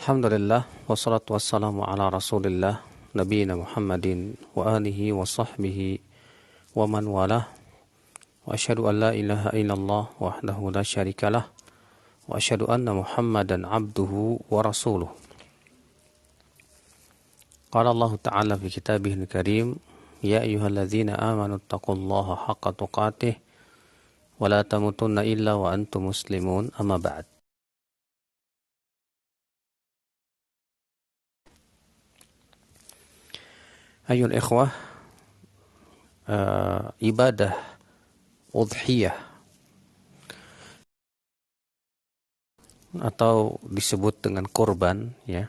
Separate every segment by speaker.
Speaker 1: Alhamdulillah, wassalatu wassalamu ala rasulillah, nabiyina Muhammadin wa alihi wa sahbihi wa man walah, wa asyhadu an la ilaha illallah wahdahu la syarikalah, wa asyhadu anna Muhammadan abduhu wa rasuluh. Qala Allah Ta'ala fi kitabihil karim, ya ayyuhalladzina amanu taqullaha haqqa tuqatih, wa la tamutunna illa wa antum muslimun, amma ba'd. Ayol ikhwah, ibadah udhiyah atau disebut dengan kurban, ya,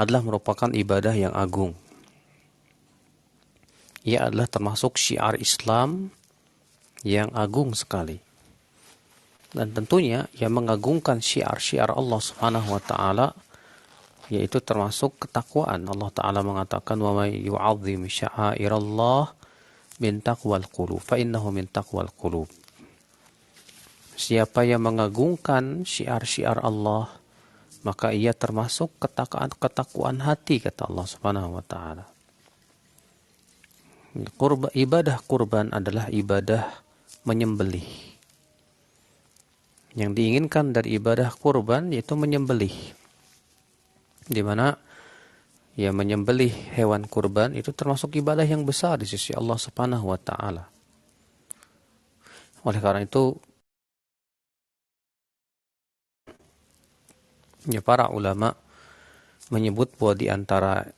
Speaker 1: adalah merupakan ibadah yang agung. Ia adalah termasuk syiar Islam yang agung sekali. Dan tentunya yang mengagungkan syiar-syiar Allah Subhanahu wa taala yaitu termasuk ketakwaan. Allah Ta'ala mengatakan wa may yu'azzim sya'airallah min taqwal qulub fa innahu min taqwal qulub. Siapa yang mengagungkan syiar-syiar Allah, maka ia termasuk ketakwaan hati, kata Allah Subhanahu wa taala. Ibadah kurban adalah ibadah menyembelih. Yang diinginkan dari ibadah kurban yaitu menyembelih, di mana ya menyembelih hewan kurban itu termasuk ibadah yang besar di sisi Allah Subhanahu wa taala. Oleh karena itu ya para ulama menyebut bahwa di antara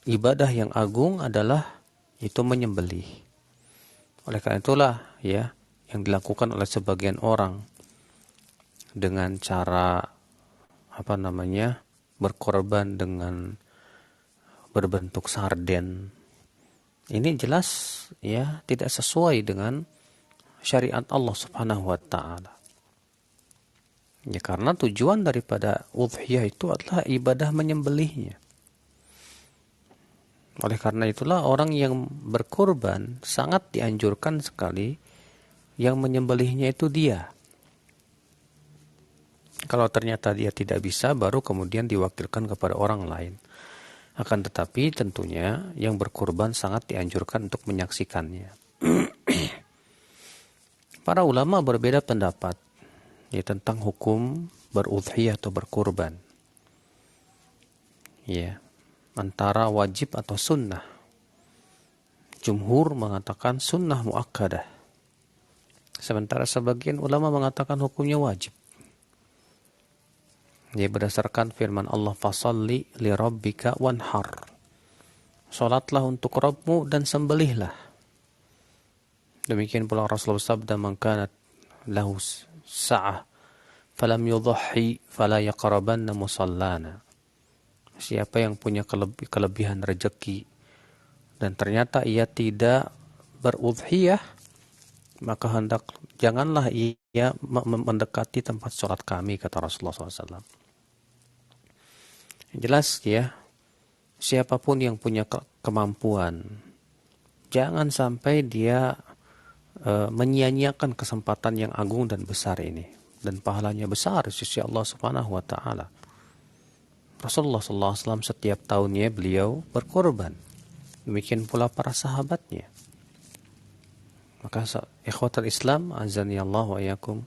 Speaker 1: ibadah yang agung adalah itu menyembelih. Oleh karena itulah ya yang dilakukan oleh sebagian orang dengan cara berkorban dengan berbentuk sarden. Ini jelas ya tidak sesuai dengan syariat Allah Subhanahu wa taala. Ya karena tujuan daripada udhiyah itu adalah ibadah menyembelihnya. Oleh karena itulah orang yang berkorban sangat dianjurkan sekali yang menyembelihnya itu dia. Kalau ternyata dia tidak bisa, baru kemudian diwakilkan kepada orang lain. Akan tetapi tentunya yang berkorban sangat dianjurkan untuk menyaksikannya. Para ulama berbeda pendapat ya, tentang hukum berudhiyah atau berkorban. Ya, antara wajib atau sunnah. Jumhur mengatakan sunnah muakkadah. Sementara sebagian ulama mengatakan hukumnya wajib. Ya, berdasarkan firman Allah, fasalli li rabbika wanhar. Salatlah untuk Rabbmu dan sembelihlah. Demikian pula Rasulullah sabda, man kanat lahu sa'ah falam yudhhi fala yaqrabanna musallana. Siapa yang punya kelebihan rezeki dan ternyata ia tidak berudhiyah, maka janganlah ia mendekati tempat sholat kami, kata Rasulullah SAW. Jelas ya, siapapun yang punya kemampuan, jangan sampai dia menyia-nyiakan kesempatan yang agung dan besar ini. Dan pahalanya besar di sisi Allah Subhanahu wa taala. Rasulullah SAW setiap tahunnya beliau berkorban. Demikian pula para sahabatnya. Maka ikhwatul Islam, azani Allah wa iyyakum.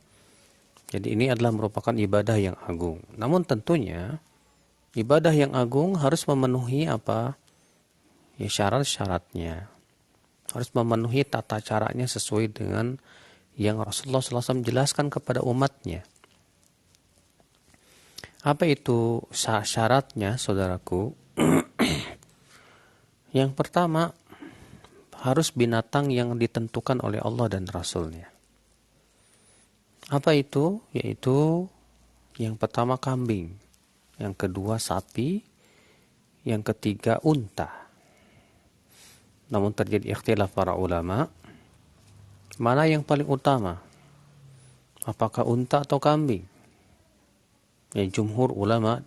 Speaker 1: Jadi ini adalah merupakan ibadah yang agung. Namun tentunya ibadah yang agung harus memenuhi apa? Ya, syarat-syaratnya. Harus memenuhi tata caranya sesuai dengan yang Rasulullah SAW jelaskan kepada umatnya. Apa itu syaratnya, saudaraku? Yang pertama, harus binatang yang ditentukan oleh Allah dan Rasulnya. Apa itu? Yaitu yang pertama kambing, yang kedua sapi, yang ketiga unta. Namun terjadi ikhtilaf para ulama, mana yang paling utama? Apakah unta atau kambing? Yang jumhur ulama,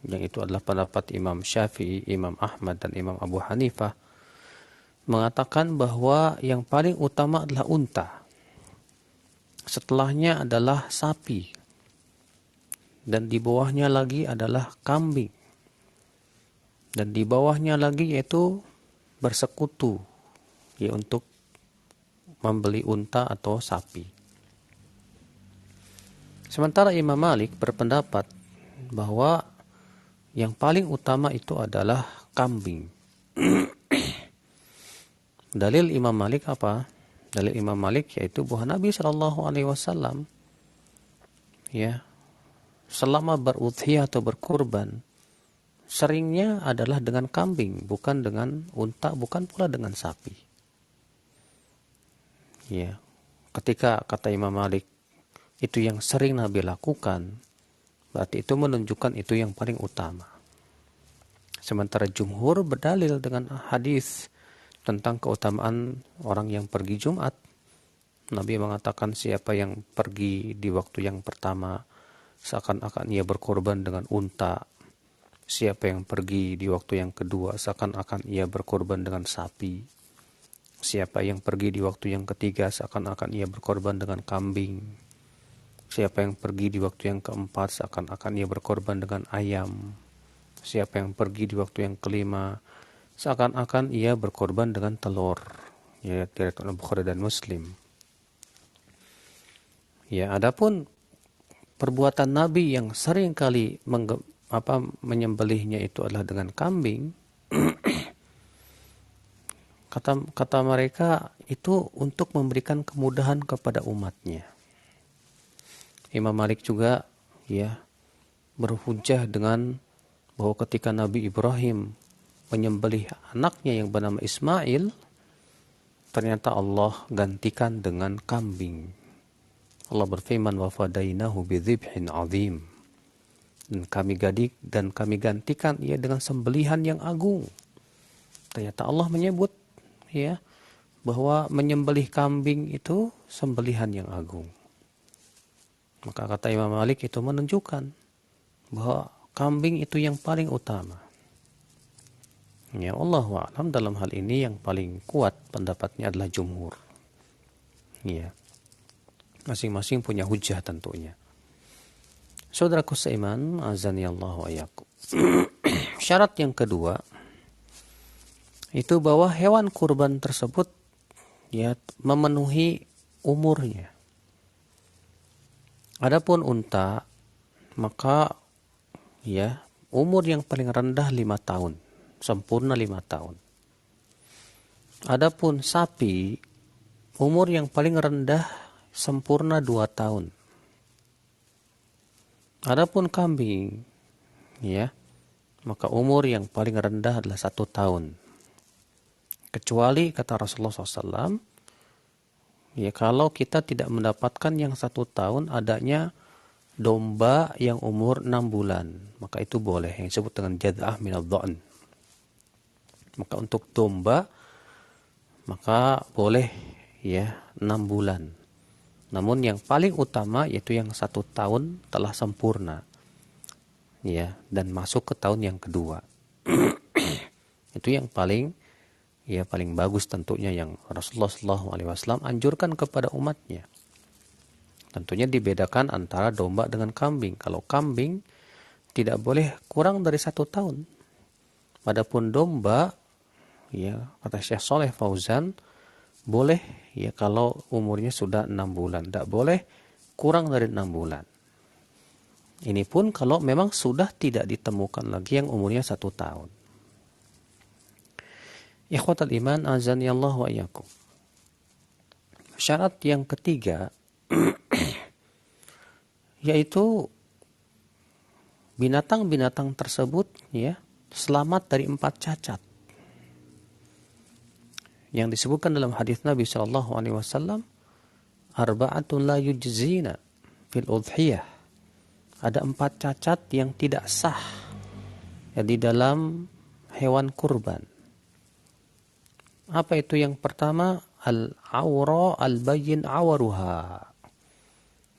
Speaker 1: yang itu adalah pendapat Imam Syafi'i, Imam Ahmad dan Imam Abu Hanifah, mengatakan bahwa yang paling utama adalah unta. Setelahnya adalah sapi. dan di bawahnya lagi adalah kambing, dan di bawahnya lagi yaitu bersekutu, ya, untuk membeli unta atau sapi. Sementara Imam Malik berpendapat bahwa yang paling utama itu adalah kambing. Dalil Imam Malik apa? Dalil Imam Malik yaitu bahwa Nabi Shallallahu Alaihi Wasallam, ya, selama berudhiyah atau berkurban, seringnya adalah dengan kambing, bukan dengan unta, bukan pula dengan sapi. Ya, ketika kata Imam Malik itu yang sering Nabi lakukan, berarti itu menunjukkan itu yang paling utama. Sementara jumhur berdalil dengan hadis tentang keutamaan orang yang pergi Jumat. Nabi mengatakan siapa yang pergi di waktu yang pertama seakan-akan ia berkorban dengan unta. Siapa yang pergi di waktu yang kedua seakan-akan ia berkorban dengan sapi. Siapa yang pergi di waktu yang ketiga seakan-akan ia berkorban dengan kambing. Siapa yang pergi di waktu yang keempat seakan-akan ia berkorban dengan ayam. Siapa yang pergi di waktu yang kelima seakan-akan ia berkorban dengan telur. Ya, diriwayatkan oleh Bukhari dan Muslim. Ya, adapun perbuatan Nabi yang sering kali menyembelihnya itu adalah dengan kambing. kata mereka itu untuk memberikan kemudahan kepada umatnya. Imam Malik juga, ya, berhujjah dengan bahwa ketika Nabi Ibrahim menyembelih anaknya yang bernama Ismail, ternyata Allah gantikan dengan kambing. Allah berfirman, wa fadainahu bidzibhin azim. Dan kami gantikan ia dengan sembelihan yang agung. Ternyata Allah menyebut, ya, bahwa menyembelih kambing itu sembelihan yang agung. Maka kata Imam Malik itu menunjukkan bahwa kambing itu yang paling utama. Ya, Allahu a'lam, dalam hal ini yang paling kuat pendapatnya adalah jumhur. Ya. Masing-masing punya hujah tentunya. Saudaraku seiman, azani Allah wa iyyakum. Syarat yang kedua itu bahwa hewan kurban tersebut, ya, memenuhi umurnya. Adapun unta, maka, ya, umur yang paling rendah 5 tahun, sempurna 5 tahun. Adapun sapi, umur yang paling rendah sempurna 2 tahun. Adapun kambing, ya, maka umur yang paling rendah adalah 1 tahun. Kecuali kata Rasulullah SAW, ya, kalau kita tidak mendapatkan yang 1 tahun, adanya domba yang umur 6 bulan, maka itu boleh, yang disebut dengan jad'ah minadh dha'n. Maka untuk domba, maka boleh, ya, 6 bulan. Namun yang paling utama yaitu yang 1 tahun telah sempurna, ya, dan masuk ke tahun yang kedua. Itu yang paling, ya, paling bagus tentunya, yang Rasulullah SAW anjurkan kepada umatnya. Tentunya dibedakan antara domba dengan kambing. Kalau kambing tidak boleh kurang dari 1 tahun. Adapun domba, ya, kata Syekh Saleh Fauzan, boleh, ya, kalau umurnya sudah 6 bulan. Tidak boleh kurang dari 6 bulan. Ini pun kalau memang sudah tidak ditemukan lagi yang umurnya 1 tahun. Ikhwatal iman, azani Allah wa iyyakum. Syarat yang ketiga yaitu binatang-binatang tersebut, ya, selamat dari 4 cacat. Yang disebutkan dalam hadis Nabi SAW, arba'atun la yujzina fil udhiyah. Ada 4 cacat yang tidak sah, ya, di dalam hewan kurban. Apa itu? Yang pertama, al-awra al-bayyin awaruha,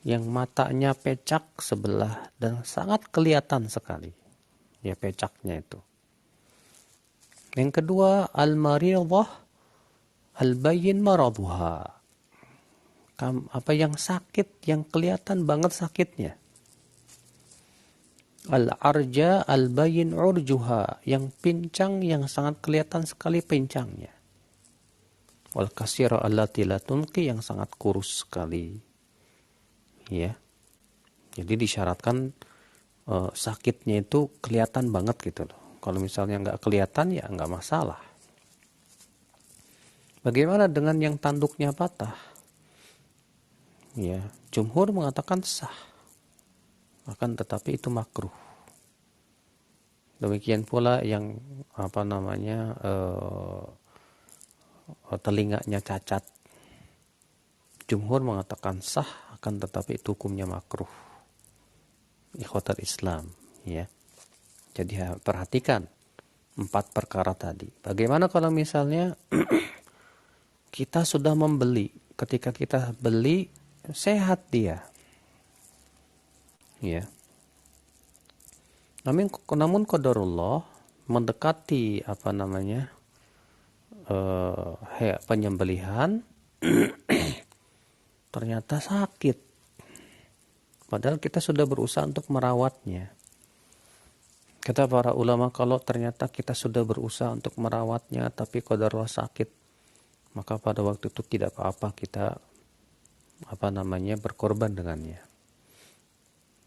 Speaker 1: yang matanya pecak sebelah dan sangat kelihatan sekali, ya, pecaknya itu. Yang kedua, al-maridah al-bayyin maraduha, apa yang sakit, yang kelihatan banget sakitnya. Al-arja al-bayin urjuha, yang pincang, yang sangat kelihatan sekali pincangnya. Wal kasira allati la tunqi, yang sangat kurus sekali. Ya. Jadi disyaratkan sakitnya itu kelihatan banget gitu loh. Kalau misalnya nggak kelihatan ya nggak masalah. Bagaimana dengan yang tanduknya patah? Ya, jumhur mengatakan sah. Akan tetapi itu makruh. Demikian pula yang telinganya cacat. Jumhur mengatakan sah, akan tetapi itu hukumnya makruh. Ikhwatul Islam, ya. Jadi perhatikan 4 perkara tadi. Bagaimana kalau misalnya kita sudah membeli, ketika kita beli sehat dia, ya. Namun qadarullah mendekati penyembelihan ternyata sakit. Padahal kita sudah berusaha untuk merawatnya. Kata para ulama, kalau ternyata kita sudah berusaha untuk merawatnya tapi qadarullah sakit, maka pada waktu itu tidak apa-apa kita berkorban dengannya.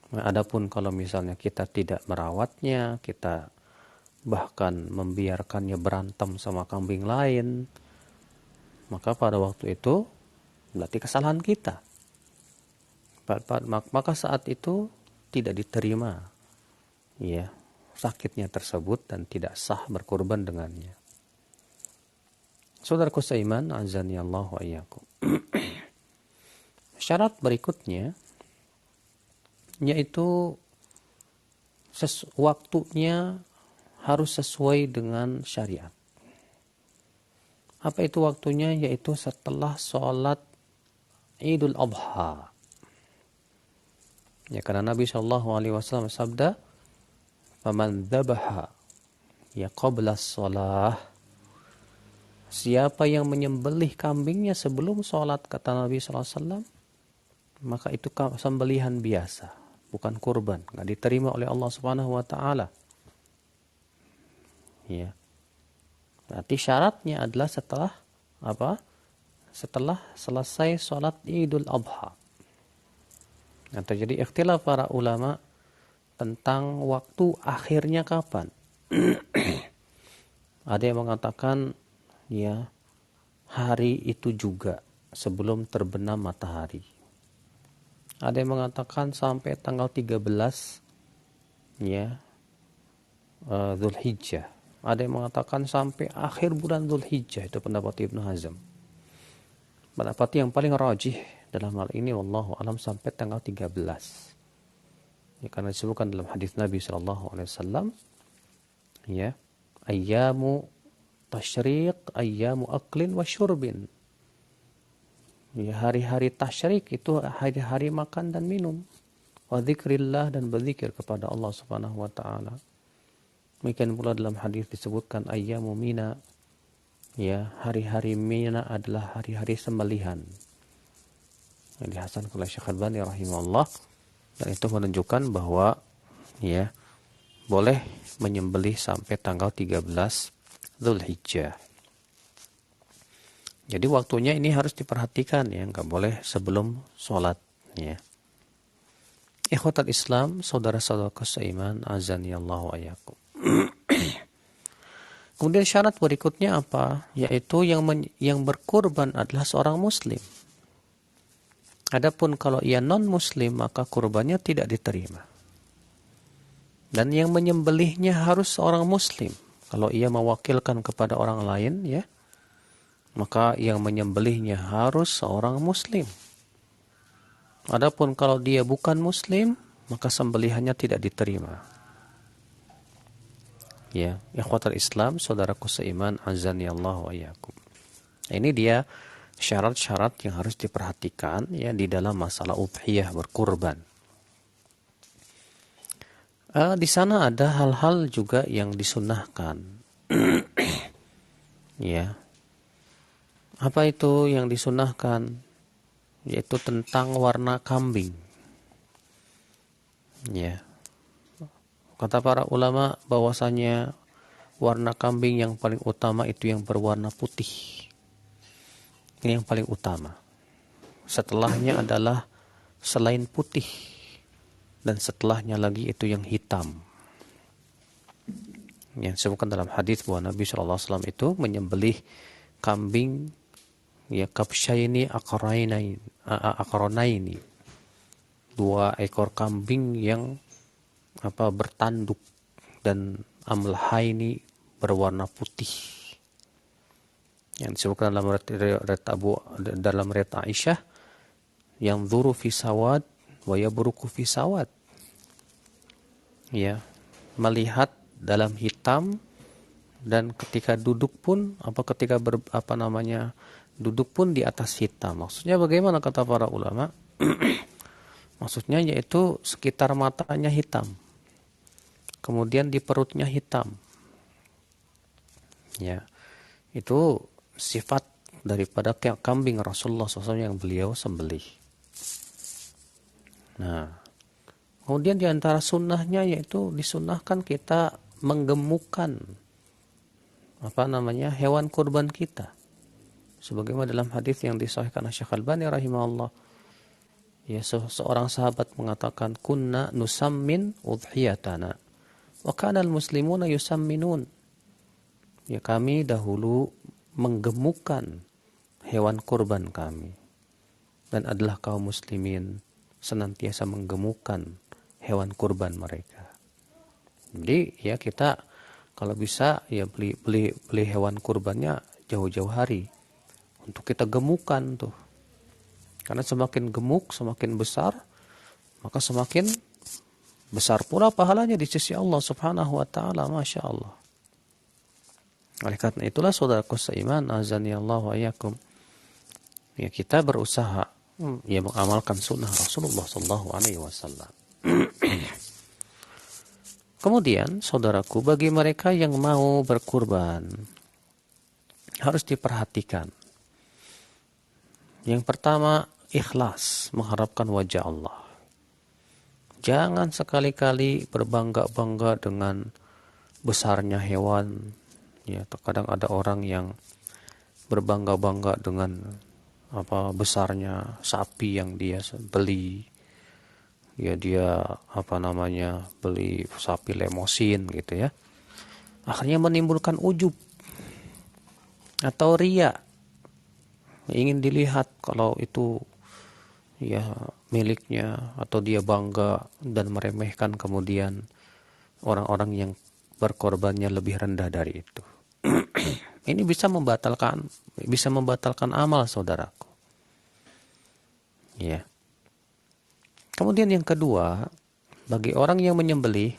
Speaker 1: Adapun kalau misalnya kita tidak merawatnya, kita bahkan membiarkannya berantem sama kambing lain, maka pada waktu itu berarti kesalahan kita. Maka saat itu tidak diterima, ya, sakitnya tersebut dan tidak sah berkorban dengannya. Saudaraku seiman, azani Allah wa iyyakum. Syarat berikutnya yaitu waktunya harus sesuai dengan syariat. Apa itu waktunya? Yaitu setelah sholat Idul Adha. Ya, karena Nabi SAW sabda, "Faman dzabaha ya qabla shalah." Siapa yang menyembelih kambingnya sebelum sholat, kata Nabi SAW, maka itu sembelihan biasa, bukan kurban, nggak diterima oleh Allah Subhanahu wa taala. Ya. Berarti syaratnya adalah setelah apa? Setelah selesai sholat Idul Adha. Nah, terjadi ikhtilaf para ulama tentang waktu akhirnya kapan. Ada yang mengatakan ya hari itu juga sebelum terbenam matahari. Ada yang mengatakan sampai tanggal 13 ya Dzulhijjah. Ada yang mengatakan sampai akhir bulan Dzulhijjah, itu pendapat Ibnu Hazm. Pendapat yang paling rajih dalam hal ini wallahu alam sampai tanggal 13. Ya, karena disebutkan dalam hadis Nabi sallallahu alaihi wasallam ya, ayyamu tasyriq ayyamu aklin wa syurbin. Ya, hari-hari tasyrik itu hari-hari makan dan minum. Wa dzikrillah, dan berzikir kepada Allah Subhanahu wa taala. Demikian pula dalam hadis disebutkan ayyamu mina. Ya, hari-hari Mina adalah hari-hari sembelihan. Yang dihasankan oleh Syekh Albani rahimahullah, dan itu menunjukkan bahwa ya boleh menyembelih sampai tanggal 13 Dzulhijjah. Jadi waktunya ini harus diperhatikan ya, enggak boleh sebelum sholat ya. Ikhwatul Islam, saudara-saudaraku seiman, azani Allah wa iyyakum. Kemudian syarat berikutnya apa? Yaitu yang berkurban adalah seorang muslim. Adapun kalau ia non-muslim, maka kurbannya tidak diterima. Dan yang menyembelihnya harus seorang muslim. Kalau ia mewakilkan kepada orang lain, ya, maka yang menyembelihnya harus seorang muslim. Adapun kalau dia bukan muslim, maka sembelihannya tidak diterima. Ya, ikhwatul Islam, saudaraku seiman, azani Allah wa iyyakum. Ini dia syarat-syarat yang harus diperhatikan ya di dalam masalah udhiyah, berkurban. Di sana ada hal-hal juga yang disunahkan. Ya. Apa itu yang disunahkan? Yaitu tentang warna kambing. Ya. Kata para ulama bahwasanya warna kambing yang paling utama itu yang berwarna putih. Ini yang paling utama. Setelahnya adalah selain putih, dan setelahnya lagi itu yang hitam. Yang disebutkan dalam hadis bahwa Nabi SAW itu menyembelih kambing ya kabsyaini aqranaini, dua ekor kambing yang bertanduk, dan amlahaini berwarna putih. Yang disebutkan dalam riwayat Aisyah, yang dzuru fi sawad wa yabruku fi sawad. Ya, melihat dalam hitam, dan ketika duduk pun duduk pun di atas hitam. Maksudnya bagaimana kata para ulama? Maksudnya yaitu sekitar matanya hitam, kemudian di perutnya hitam. Ya, itu sifat daripada kambing Rasulullah SAW yang beliau sembelih. Nah, kemudian di antara sunnahnya yaitu disunnahkan kita menggemukkan hewan kurban kita. Sebagaimana dalam hadis yang disahihkan Syekh Al-Albani rahimahullah, ya, seorang sahabat mengatakan, kunna nusammin udhiyatana wa kana al-muslimuna yusamminun. Ya, kami dahulu menggemukkan hewan kurban kami, dan adalah kaum muslimin senantiasa menggemukkan hewan kurban mereka. Jadi ya, kita kalau bisa ya beli hewan kurbannya jauh-jauh hari untuk kita gemukan tuh. Karena semakin gemuk, semakin besar, maka semakin besar pula pahalanya di sisi Allah Subhanahu wa taala, Masya Allah. Oleh karena itulah saudaraku seiman, azani Allah wa iyyakum, ya, kita berusaha ya mengamalkan sunnah Rasulullah sallallahu alaihi wasallam. Kemudian saudaraku, bagi mereka yang mau berkurban harus diperhatikan. Yang pertama, ikhlas, mengharapkan wajah Allah. Jangan sekali-kali berbangga-bangga dengan besarnya hewan. Ya, terkadang ada orang yang berbangga-bangga dengan besarnya sapi yang dia beli. Ya, dia beli sapi lemosin gitu ya. Akhirnya menimbulkan ujub atau riya. Ingin dilihat kalau itu ya miliknya, atau dia bangga dan meremehkan kemudian orang-orang yang berkorbannya lebih rendah dari itu. Ini bisa membatalkan amal saudaraku. Ya. Kemudian yang kedua, bagi orang yang menyembelih,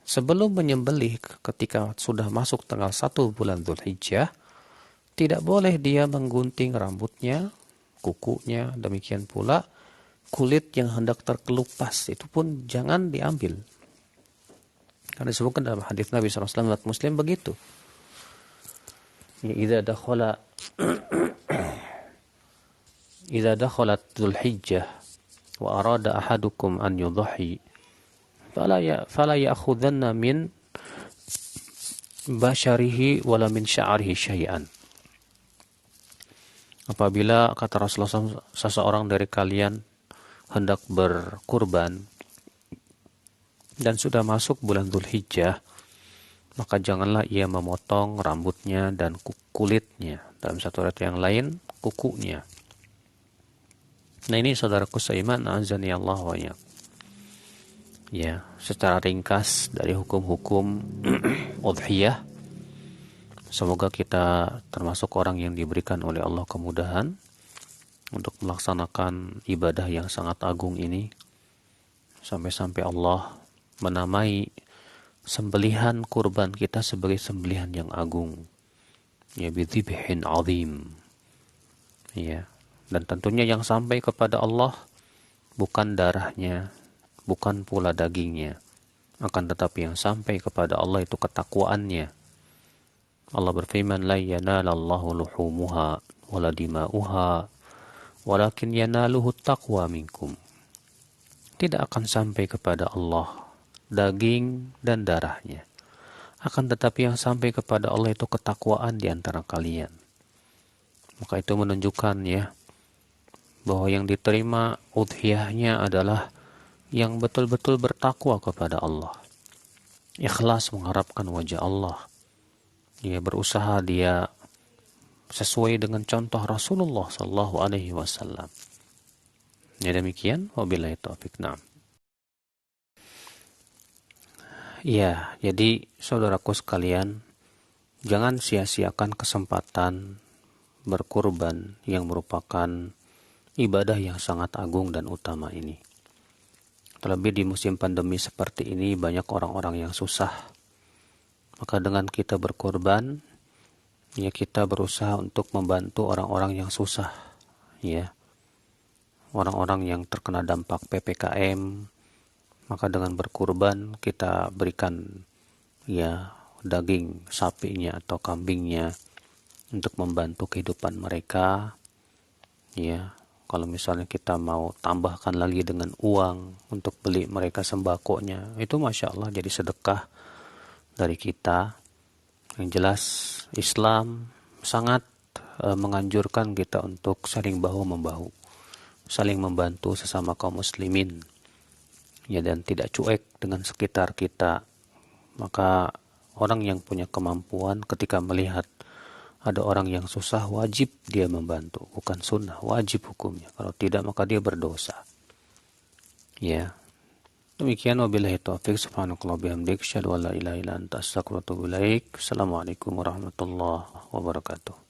Speaker 1: sebelum menyembelih ketika sudah masuk tanggal 1 bulan Dzulhijjah, tidak boleh dia menggunting rambutnya, kukunya, demikian pula kulit yang hendak terkelupas, itu pun jangan diambil. Karena disebutkan dalam hadis Nabi SAW, Muslim begitu. Idza dakhalat Dzulhijjah wa arada ahadukum an yudhi fala ya'khudhanna min basharihi wala min sya'rihi syai'an. Apabila, kata Rasulullah, seseorang dari kalian hendak berkurban dan sudah masuk bulan Dzulhijjah, maka janganlah ia memotong rambutnya dan kulitnya. Dalam satu riwayat yang lain, kukunya. Nah, ini saudaraku seiman, azani Allah wa iyyakum. Ya, secara ringkas dari hukum-hukum udhiyah. Semoga kita termasuk orang yang diberikan oleh Allah kemudahan untuk melaksanakan ibadah yang sangat agung ini, sampai-sampai Allah menamai sembelihan kurban kita sebagai sembelihan yang agung, ya, bidzibhin azim. Ya, dan tentunya yang sampai kepada Allah bukan darahnya, bukan pula dagingnya, akan tetapi yang sampai kepada Allah itu ketakwaannya. Allah berfirman, la yanalallahu luhumuha wala dima'uha walakin yanaluhu taqwa minkum. Tidak akan sampai kepada Allah daging dan darahnya. Akan tetapi yang sampai kepada Allah itu ketakwaan di antara kalian. Maka itu menunjukkan ya, bahwa yang diterima udhiyahnya adalah yang betul-betul bertakwa kepada Allah. Ikhlas mengharapkan wajah Allah. Dia berusaha, dia sesuai dengan contoh Rasulullah sallallahu alaihi wasallam. Ya demikian, wabillahi taufik. Naam. Ya, jadi saudaraku sekalian, jangan sia-siakan kesempatan berkurban yang merupakan ibadah yang sangat agung dan utama ini. Terlebih di musim pandemi seperti ini, banyak orang-orang yang susah. Maka dengan kita berkurban, ya kita berusaha untuk membantu orang-orang yang susah, ya. Orang-orang yang terkena dampak PPKM, maka dengan berkurban kita berikan ya daging sapinya atau kambingnya untuk membantu kehidupan mereka. Ya, kalau misalnya kita mau tambahkan lagi dengan uang untuk beli mereka sembakonya, itu Masya Allah jadi sedekah dari kita. Yang jelas Islam sangat menganjurkan kita untuk saling bahu-membahu, saling membantu sesama kaum muslimin, ya, dan tidak cuek dengan sekitar kita. Maka orang yang punya kemampuan ketika melihat ada orang yang susah, wajib dia membantu, bukan sunnah, wajib hukumnya. Kalau tidak maka dia berdosa. Ya. Demikian, wabillahi taufiq. Subhanakallah bihamdik, asyhadu an la ilaha illa anta, astaghfiruka wa atubu ilaik. Assalamualaikum warahmatullahi wabarakatuh.